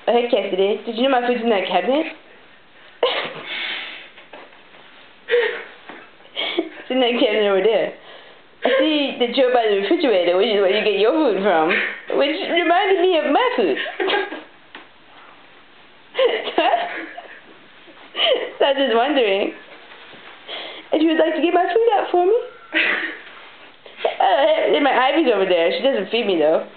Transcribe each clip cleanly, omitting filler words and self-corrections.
Oh, hey, Cassidy. Did you know my food's in that cabinet? It's in that cabinet over there. I see that you're by the refrigerator, which is where you get your food from, which reminded me of my food. So I was just wondering if you would like to get my food out for me. My Ivy's over there. She doesn't feed me, though. I'm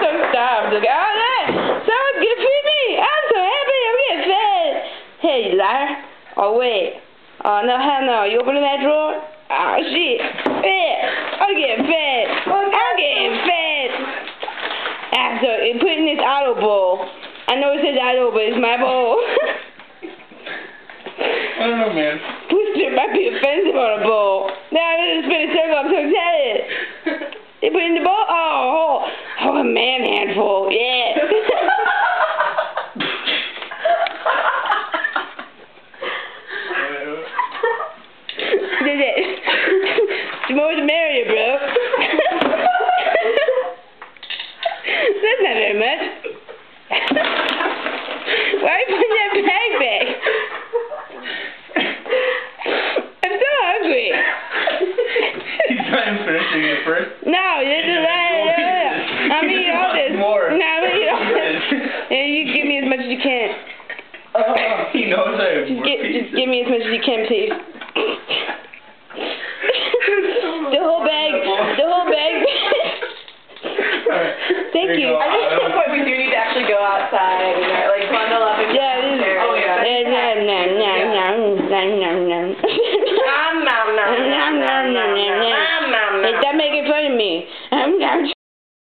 so starved. Look, oh, look! Someone's gonna feed me! I'm so happy! I'm getting fed! Hey, you liar. Oh, wait. Oh, no, hell no. You opening that drawer? Oh, shit. Yeah. I'm getting fed. I'm getting fed. Ah, so put in this auto bowl. I know it says auto, but it's my bowl. I don't know, man. It might be offensive on a bowl. Now I'm going to spin a circle. I'm so excited. You put in the bowl? Oh, a man handful. Yeah. Did it? The more the merrier, bro. That's not very much. Why are you putting that bag back? I'm so hungry. He's trying finishing it first. No, this is right. I'm eating all this. More. No, I'm eating all this. And you give me as much as you can. He knows I have more pieces. Just give me as much as you can, please. The whole bag. The whole bag. Thank you. I think at some point we do need to actually go outside and like bundle up and yeah, it is. oh yeah. No.